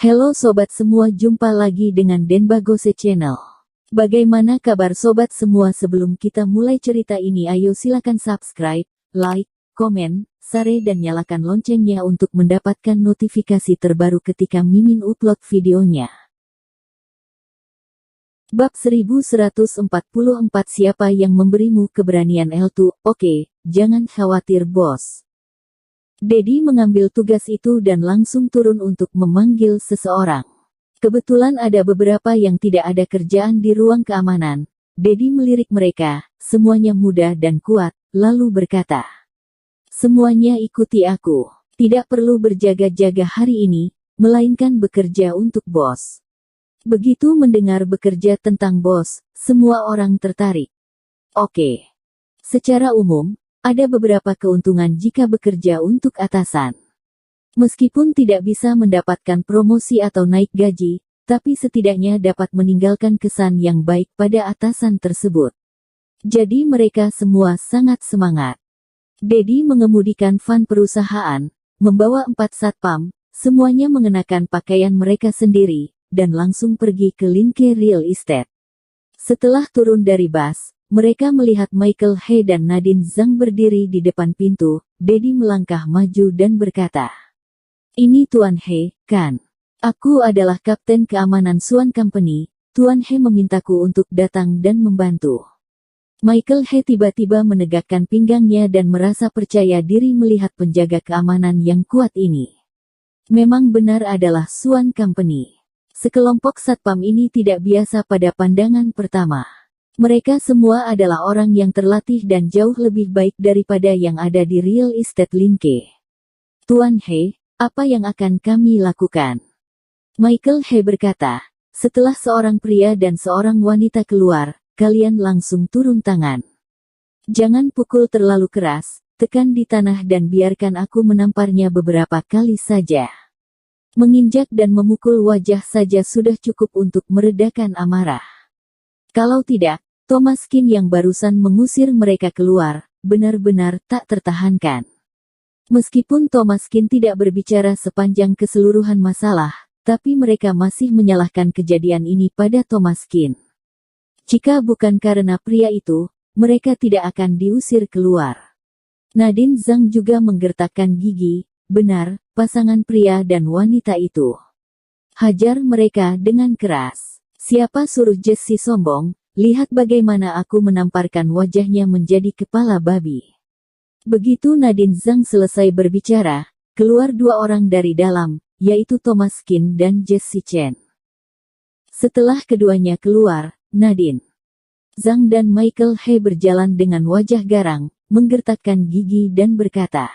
Halo sobat semua, jumpa lagi dengan Denbagose Channel. Bagaimana kabar sobat semua? Sebelum kita mulai cerita ini, ayo silakan subscribe, like, komen, share dan nyalakan loncengnya untuk mendapatkan notifikasi terbaru ketika Mimin upload videonya. Bab 1144, siapa yang memberimu keberanian L2? Oke, jangan khawatir bos. Dedi mengambil tugas itu dan langsung turun untuk memanggil seseorang. Kebetulan ada beberapa yang tidak ada kerjaan di ruang keamanan. Dedi melirik mereka, semuanya muda dan kuat, lalu berkata, "Semuanya ikuti aku. Tidak perlu berjaga-jaga hari ini, melainkan bekerja untuk bos." Begitu mendengar bekerja tentang bos, semua orang tertarik. Oke. Secara umum, ada beberapa keuntungan jika bekerja untuk atasan. Meskipun tidak bisa mendapatkan promosi atau naik gaji, tapi setidaknya dapat meninggalkan kesan yang baik pada atasan tersebut. Jadi mereka semua sangat semangat. Dedi mengemudikan van perusahaan, membawa 4 satpam, semuanya mengenakan pakaian mereka sendiri, dan langsung pergi ke Linke Real Estate. Setelah turun dari bus, mereka melihat Michael He dan Nadine Zhang berdiri di depan pintu. Dedi melangkah maju dan berkata, "Ini Tuan He, kan? Aku adalah Kapten Keamanan Swan Company. Tuan He memintaku untuk datang dan membantu." Michael He tiba-tiba menegakkan pinggangnya dan merasa percaya diri melihat penjaga keamanan yang kuat ini. Memang benar adalah Swan Company. Sekelompok satpam ini tidak biasa pada pandangan pertama. Mereka semua adalah orang yang terlatih dan jauh lebih baik daripada yang ada di Real Estate Linke. "Tuan He, apa yang akan kami lakukan?" Michael He berkata, "Setelah seorang pria dan seorang wanita keluar, kalian langsung turun tangan. Jangan pukul terlalu keras, tekan di tanah dan biarkan aku menamparnya beberapa kali saja. Menginjak dan memukul wajah saja sudah cukup untuk meredakan amarah. Kalau tidak, Thomaskin yang barusan mengusir mereka keluar, benar-benar tak tertahankan." Meskipun Thomaskin tidak berbicara sepanjang keseluruhan masalah, tapi mereka masih menyalahkan kejadian ini pada Thomaskin. Jika bukan karena pria itu, mereka tidak akan diusir keluar. Nadine Zhang juga menggertakkan gigi, benar, pasangan pria dan wanita itu. Hajar mereka dengan keras. "Siapa suruh Jesse sombong? Lihat bagaimana aku menamparkan wajahnya menjadi kepala babi." Begitu Nadine Zhang selesai berbicara, keluar 2 orang dari dalam, yaitu Thomaskin dan Jesse Chen. Setelah keduanya keluar, Nadine Zhang dan Michael He berjalan dengan wajah garang, menggertakkan gigi dan berkata,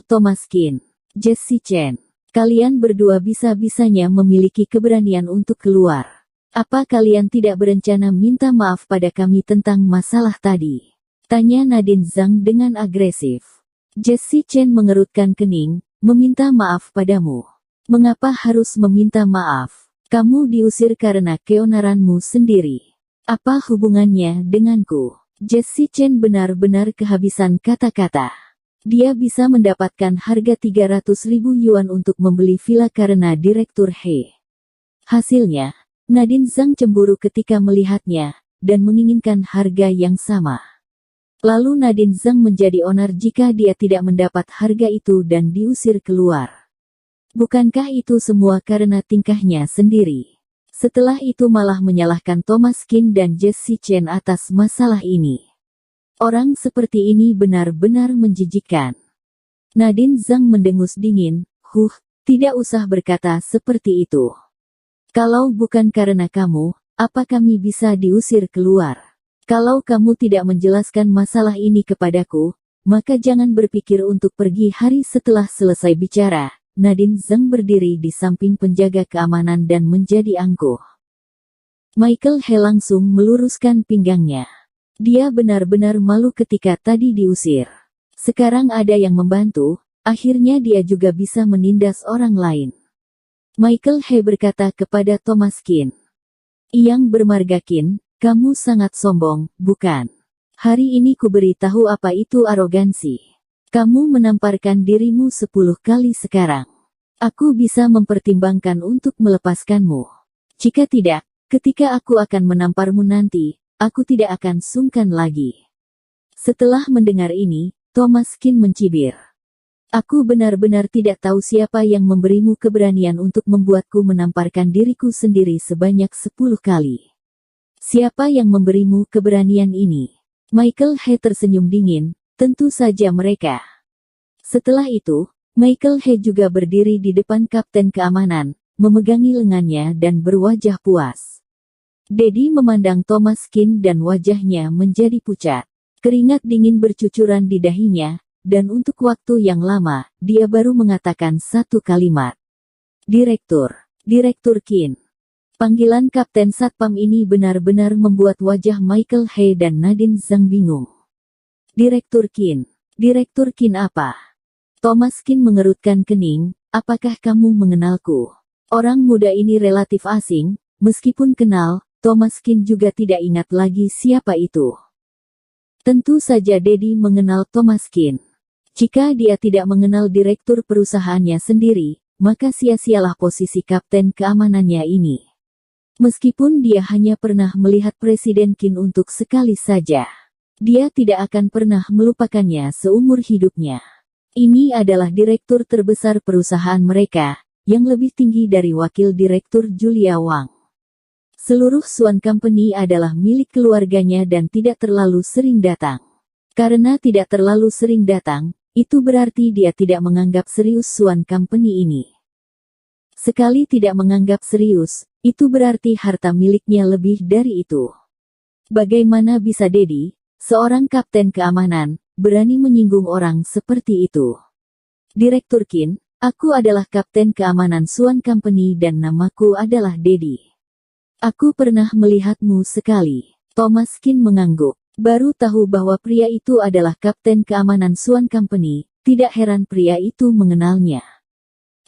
Thomaskin, Jesse Chen, kalian berdua bisa-bisanya memiliki keberanian untuk keluar. Apa kalian tidak berencana minta maaf pada kami tentang masalah tadi?" tanya Nadine Zhang dengan agresif. Jesse Chen mengerutkan kening, "Meminta maaf padamu? Mengapa harus meminta maaf? Kamu diusir karena keonaranmu sendiri. Apa hubungannya denganku?" Jesse Chen benar-benar kehabisan kata-kata. Dia bisa mendapatkan harga 300.000 yuan untuk membeli villa karena Direktur He. Hasilnya, Nadine Zhang cemburu ketika melihatnya, dan menginginkan harga yang sama. Lalu Nadine Zhang menjadi onar jika dia tidak mendapat harga itu dan diusir keluar. Bukankah itu semua karena tingkahnya sendiri? Setelah itu malah menyalahkan Thomaskin dan Jesse Chen atas masalah ini. Orang seperti ini benar-benar menjijikkan. Nadine Zhang mendengus dingin, tidak usah berkata seperti itu. Kalau bukan karena kamu, apa kami bisa diusir keluar? Kalau kamu tidak menjelaskan masalah ini kepadaku, maka jangan berpikir untuk pergi." Hari setelah selesai bicara, Nadine Zhang berdiri di samping penjaga keamanan dan menjadi angkuh. Michael He langsung meluruskan pinggangnya. Dia benar-benar malu ketika tadi diusir. Sekarang ada yang membantu, akhirnya dia juga bisa menindas orang lain. Michael He berkata kepada Thomaskin, "Yang bermargakin, kamu sangat sombong, bukan? Hari ini kuberi tahu apa itu arogansi. Kamu menamparkan dirimu 10 kali sekarang. Aku bisa mempertimbangkan untuk melepaskanmu. Jika tidak, ketika aku akan menamparmu nanti, aku tidak akan sungkan lagi. Setelah mendengar ini, Thomas Kin mencibir. Aku benar-benar tidak tahu siapa yang memberimu keberanian untuk membuatku menamparkan diriku sendiri sebanyak 10 kali. Siapa yang memberimu keberanian ini? Michael He tersenyum dingin, tentu saja mereka. Setelah itu, Michael He juga berdiri di depan Kapten Keamanan, memegangi lengannya dan berwajah puas. Dedi memandang Thomas Kin dan wajahnya menjadi pucat. Keringat dingin bercucuran di dahinya, dan untuk waktu yang lama, dia baru mengatakan satu kalimat. Direktur. Direktur Kin. Panggilan Kapten Satpam ini benar-benar membuat wajah Michael He dan Nadine Zhang bingung. Direktur Kin. Direktur Kin apa? Thomas Kin mengerutkan kening, apakah kamu mengenalku? Orang muda ini relatif asing, meskipun kenal, Thomas Kin juga tidak ingat lagi siapa itu. Tentu saja Dedi mengenal Thomas Kin. Jika dia tidak mengenal direktur perusahaannya sendiri, maka sia-sialah posisi kapten keamanannya ini. Meskipun dia hanya pernah melihat Presiden Kin untuk sekali saja, dia tidak akan pernah melupakannya seumur hidupnya. Ini adalah direktur terbesar perusahaan mereka, yang lebih tinggi dari wakil direktur Julia Wang. Seluruh Swan Company adalah milik keluarganya dan tidak terlalu sering datang. Karena tidak terlalu sering datang, itu berarti dia tidak menganggap serius Swan Company ini. Sekali tidak menganggap serius, itu berarti harta miliknya lebih dari itu. Bagaimana bisa Dedi, seorang kapten keamanan, berani menyinggung orang seperti itu? Direktur Kin, aku adalah kapten keamanan Swan Company dan namaku adalah Dedi. Aku pernah melihatmu sekali. Thomas Kin mengangguk. Baru tahu bahwa pria itu adalah kapten keamanan Swan Company, tidak heran pria itu mengenalnya.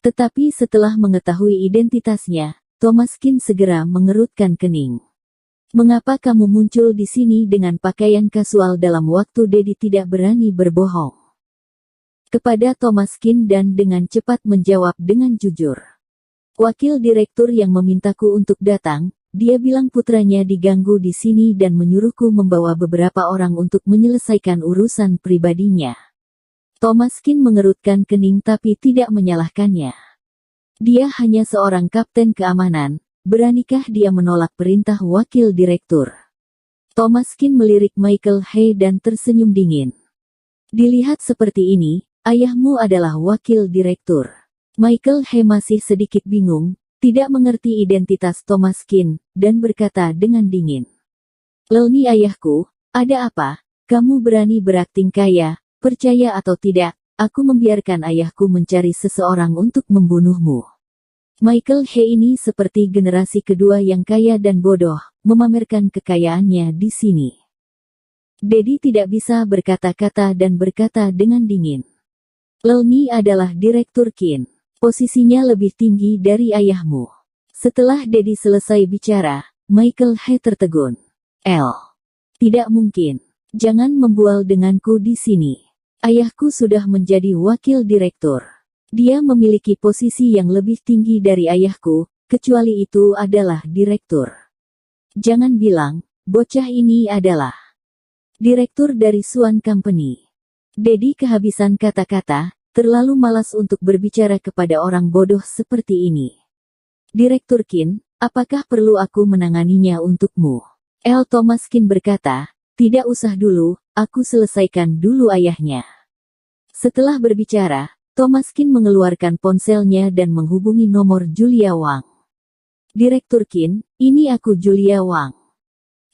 Tetapi setelah mengetahui identitasnya, Thomas Kin segera mengerutkan kening. Mengapa kamu muncul di sini dengan pakaian kasual dalam waktu Dedi tidak berani berbohong? Kepada Thomas Kin dan dengan cepat menjawab dengan jujur. Wakil direktur yang memintaku untuk datang, dia bilang putranya diganggu di sini dan menyuruhku membawa beberapa orang untuk menyelesaikan urusan pribadinya. Thomas Kin mengerutkan kening tapi tidak menyalahkannya. Dia hanya seorang kapten keamanan, beranikah dia menolak perintah wakil direktur? Thomas Kin melirik Michael He dan tersenyum dingin. Dilihat seperti ini, ayahmu adalah wakil direktur. Michael He masih sedikit bingung, tidak mengerti identitas Thomas Kin, dan berkata dengan dingin. Lelni ayahku, ada apa? Kamu berani berakting kaya, percaya atau tidak, aku membiarkan ayahku mencari seseorang untuk membunuhmu. Michael He ini seperti generasi kedua yang kaya dan bodoh, memamerkan kekayaannya di sini. Dedi tidak bisa berkata-kata dan berkata dengan dingin. Lelni adalah direktur Kin. Posisinya lebih tinggi dari ayahmu. Setelah Dedi selesai bicara, Michael He tertegun. Tidak mungkin. Jangan membual denganku di sini. Ayahku sudah menjadi wakil direktur. Dia memiliki posisi yang lebih tinggi dari ayahku, kecuali itu adalah direktur. Jangan bilang, bocah ini adalah direktur dari Swan Company. Dedi kehabisan kata-kata, terlalu malas untuk berbicara kepada orang bodoh seperti ini. Direktur Kin, apakah perlu aku menanganinya untukmu? Thomas Kin berkata, tidak usah dulu, aku selesaikan dulu ayahnya. Setelah berbicara, Thomas Kin mengeluarkan ponselnya dan menghubungi nomor Julia Wang. Direktur Kin, ini aku Julia Wang.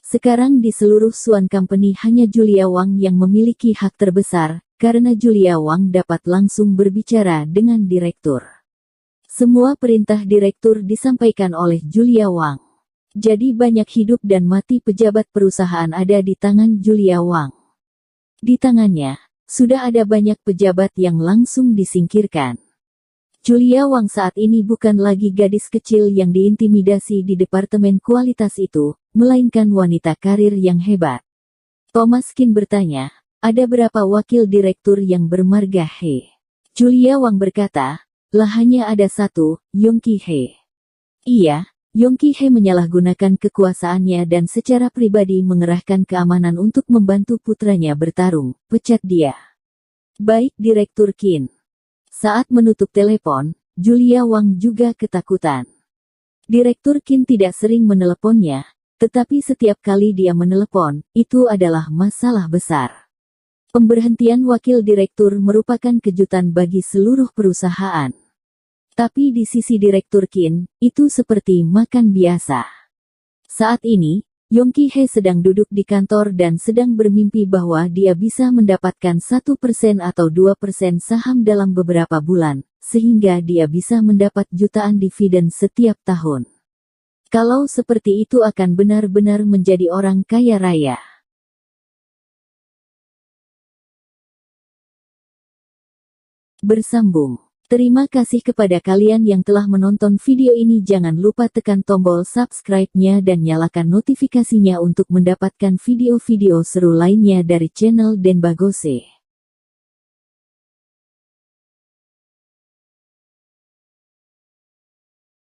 Sekarang di seluruh Swan Company hanya Julia Wang yang memiliki hak terbesar, karena Julia Wang dapat langsung berbicara dengan direktur. Semua perintah direktur disampaikan oleh Julia Wang. Jadi banyak hidup dan mati pejabat perusahaan ada di tangan Julia Wang. Di tangannya, sudah ada banyak pejabat yang langsung disingkirkan. Julia Wang saat ini bukan lagi gadis kecil yang diintimidasi di departemen kualitas itu, melainkan wanita karir yang hebat. Thomas Kin bertanya, ada berapa wakil direktur yang bermarga He? Julia Wang berkata, Lah hanya ada satu, Yong Ki-hye. Iya, Yong Ki-hye menyalahgunakan kekuasaannya dan secara pribadi mengerahkan keamanan untuk membantu putranya bertarung, pecat dia. Baik Direktur Qin. Saat menutup telepon, Julia Wang juga ketakutan. Direktur Qin tidak sering meneleponnya, tetapi setiap kali dia menelepon, itu adalah masalah besar. Pemberhentian wakil direktur merupakan kejutan bagi seluruh perusahaan. Tapi di sisi Direktur Qin, itu seperti makan biasa. Saat ini, Yong Ki-hye sedang duduk di kantor dan sedang bermimpi bahwa dia bisa mendapatkan 1% atau 2% saham dalam beberapa bulan, sehingga dia bisa mendapat jutaan dividen setiap tahun. Kalau seperti itu akan benar-benar menjadi orang kaya raya. Bersambung. Terima kasih kepada kalian yang telah menonton video ini. Jangan lupa tekan tombol subscribe-nya dan nyalakan notifikasinya untuk mendapatkan video-video seru lainnya dari channel Denbagose.